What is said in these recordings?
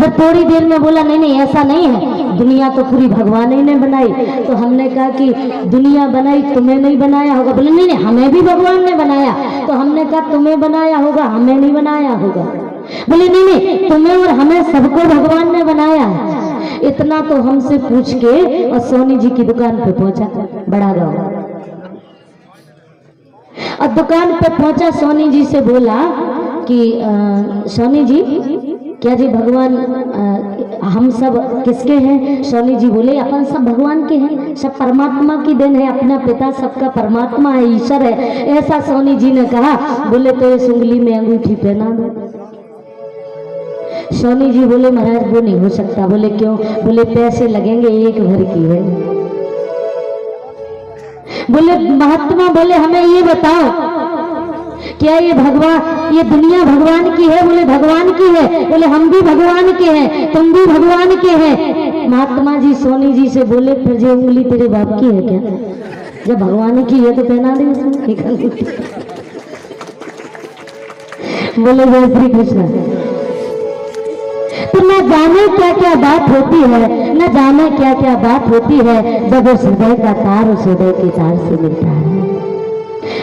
फिर थोड़ी देर में बोला नहीं नहीं ऐसा नहीं है, दुनिया तो पूरी भगवान ही ने बनाई। तो हमने कहा कि दुनिया बनाई तुम्हें नहीं बनाया होगा। बोले नहीं नहीं हमें भी भगवान ने बनाया। तो हमने कहा तुम्हें बनाया होगा हमें नहीं बनाया होगा। बोले नहीं नहीं तुम्हें और हमें सबको भगवान ने बनाया है। इतना तो हमसे पूछ के और सोनी जी की दुकान पे पहुंचा, बड़ा गांव। और दुकान पे पहुंचा, सोनी जी से बोला कि सोनी जी क्या जी भगवान हम सब किसके हैं? सोनी जी बोले अपन सब भगवान के हैं, सब परमात्मा की देन है, अपना पिता सबका परमात्मा है, ईश्वर है। ऐसा सोनी जी ने कहा। बोले तो इस उंगली में अंगूठी पहना दो। सोनी जी बोले महाराज वो नहीं हो सकता। बोले क्यों? बोले पैसे लगेंगे, एक भर की है। बोले महात्मा बोले हमें ये बताओ क्या ये भगवान ये दुनिया भगवान की है? बोले भगवान की है। बोले हम भी भगवान के हैं, तुम भी भगवान के हैं। महात्मा जी सोनी जी से बोले फिर ये उंगली तेरे बाप की है क्या? जब भगवान की है तो पहना दे उसमें। बोले जय श्री कृष्ण। तो न जाने क्या क्या बात होती है, न जाने क्या क्या बात होती है जब उस हृदय का तार उस हृदय के तार से मिलता है।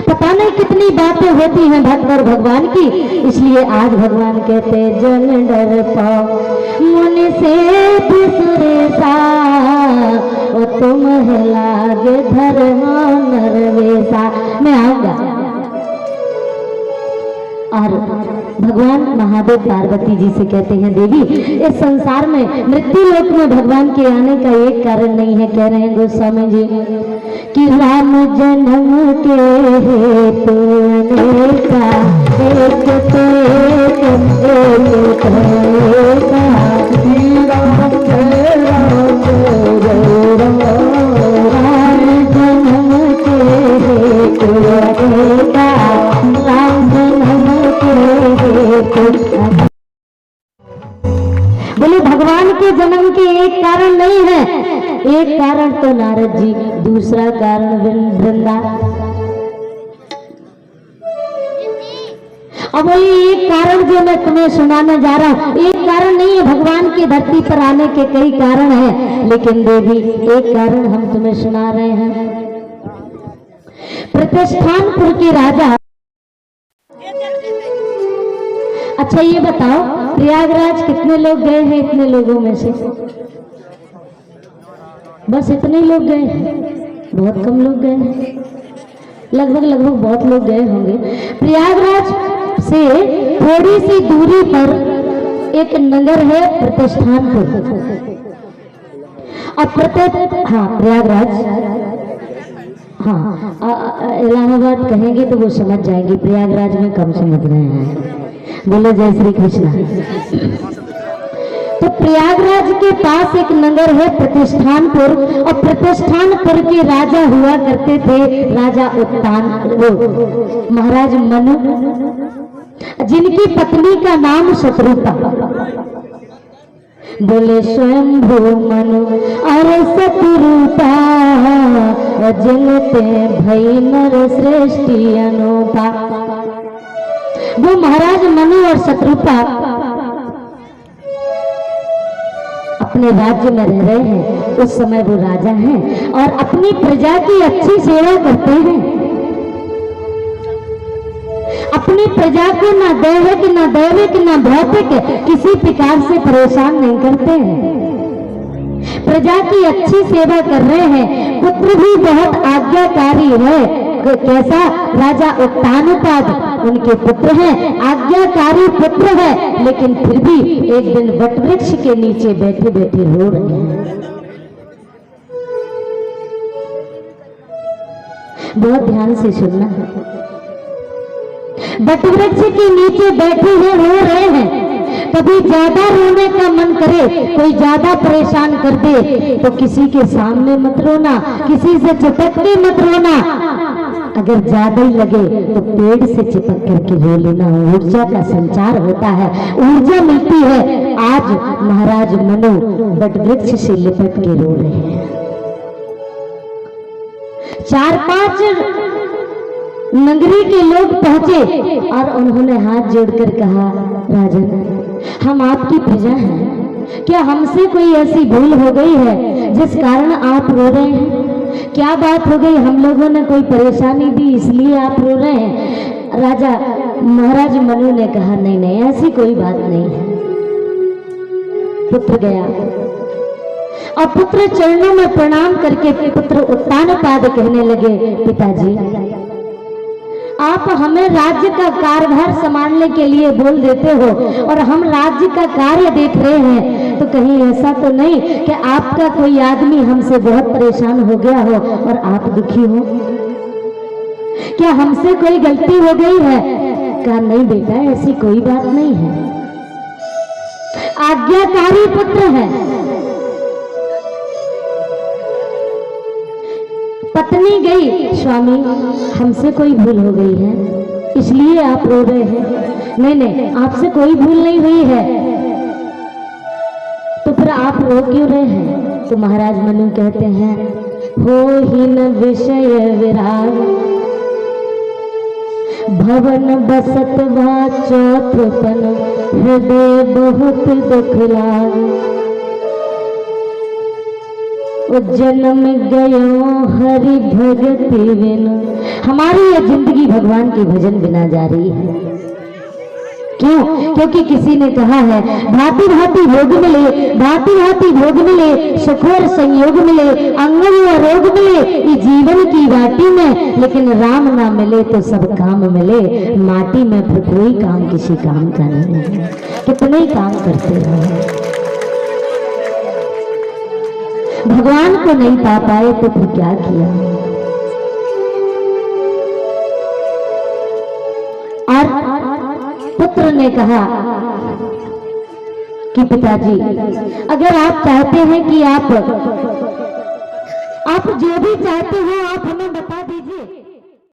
पता नहीं कितनी बातें होती हैं भक्त और भगवान की। इसलिए आज भगवान कहते जन डर पाओ मन से सुरेसा और तुम लागे धर्मा नरवेसा। मैं आऊंगा। और भगवान महादेव पार्वती जी से कहते हैं देवी इस संसार में मृत्यु लोक में भगवान के आने का एक कारण नहीं है। कह रहे हैं गोस्वामी जी कि राम जन्म के हेतु अनेका एक तो एक बोले भगवान के जन्म के एक कारण नहीं है। एक कारण तो नारद जी, दूसरा कारण वृंदा। अब बोले एक कारण जो मैं तुम्हें सुनाने जा रहा हूं, एक कारण नहीं है। भगवान की धरती पर आने के कई कारण हैं, लेकिन देवी एक कारण हम तुम्हें सुना रहे हैं। प्रतिष्ठानपुर के राजा। अच्छा ये बताओ प्रयागराज कितने लोग गए हैं? इतने लोगों में से बस इतने लोग गए हैं, बहुत कम लोग गए हैं। लगभग बहुत लोग गए होंगे। प्रयागराज से थोड़ी सी दूरी पर एक नगर है प्रतिष्ठानपुर। और प्रयागराज इलाहाबाद कहेंगे तो वो समझ जाएंगे, प्रयागराज में कम समझ रहे हैं। बोले जय श्री कृष्ण। तो प्रयागराज के पास एक नगर है प्रतिष्ठानपुर। और प्रतिष्ठानपुर के राजा हुआ करते थे राजा उत्तान, महाराज मनु, जिनकी पत्नी का नाम शत्रुता। बोले स्वयंभू मनु अरे शत्रुता जिनते भई नर श्रेष्ठी अनुपा। वो महाराज मनु और शत्रुपा अपने राज्य में रह रहे हैं। उस समय वो राजा हैं और अपनी प्रजा की अच्छी सेवा करते हैं। अपनी प्रजा को ना दैविक ना भौतिक किसी प्रकार से परेशान नहीं करते हैं। प्रजा की अच्छी सेवा कर रहे हैं। पुत्र भी बहुत आज्ञाकारी है। कैसा? राजा उत्तानपाद उनके पुत्र हैं, आज्ञाकारी पुत्र है। लेकिन फिर भी एक दिन वटवृक्ष के नीचे बैठे बैठे रो रहे हैं। बहुत ध्यान से सुनना। वटवृक्ष के नीचे बैठे हुए रो रहे हैं। कभी ज्यादा रोने का मन करे, कोई ज्यादा परेशान कर दे तो किसी के सामने मत रोना, किसी से चिपक के मत रोना। अगर ज्यादा ही लगे तो पेड़ से चिपक करके रो लेना। ऊर्जा का संचार होता है, ऊर्जा मिलती है। आज महाराज मनु वटवृक्ष से लिपट के रो रहे हैं। 4-5 नगरी के लोग पहुंचे और उन्होंने हाथ जोड़कर कहा राजन हम आपकी प्रजा हैं, क्या हमसे कोई ऐसी भूल हो गई है जिस कारण आप रो रहे हैं? क्या बात हो गई? हम लोगों ने कोई परेशानी दी इसलिए आप रो रहे हैं? राजा महाराज मनु ने कहा, नहीं नहीं, ऐसी कोई बात नहीं है। पुत्र गया और पुत्र चरणों में प्रणाम करके पुत्र उत्तानपाद कहने लगे, पिताजी आप हमें राज्य का कार्यभार संभालने के लिए बोल देते हो और हम राज्य का कार्य देख रहे हैं, तो कहीं ऐसा तो नहीं कि आपका कोई आदमी हमसे बहुत परेशान हो गया हो और आप दुखी हो? क्या हमसे कोई गलती हो गई है? कहा, नहीं बेटा, ऐसी कोई बात नहीं है, आज्ञाकारी पुत्र है। पत्नी गई, स्वामी हमसे कोई भूल हो गई है इसलिए आप रो रहे हैं। नहीं नहीं, आपसे कोई भूल नहीं हुई है, तो फिर आप रो क्यों रहे हैं? तो महाराज मनु कहते हैं, हो ही न विषय विराग, भवन बसत भा चौथपन, हृदय बहुत दुख लाग, जन्म गयो हरि भगति बिना। हमारी ये जिंदगी भगवान के भजन बिना जा रही है। क्यों? क्योंकि किसी ने कहा है, भांति भांति भोग मिले, भांति भांति भोग मिले, सुख और संयोग मिले, अंगन और रोग मिले ये जीवन की वाटी में, लेकिन राम ना मिले तो सब काम मिले माटी में, फिर कोई काम किसी काम का नहीं है। कितने ही काम करते रहे, भगवान को नहीं पा पाए तो फिर क्या किया? और पुत्र ने कहा कि पिताजी अगर आप चाहते हैं कि आप जो भी चाहते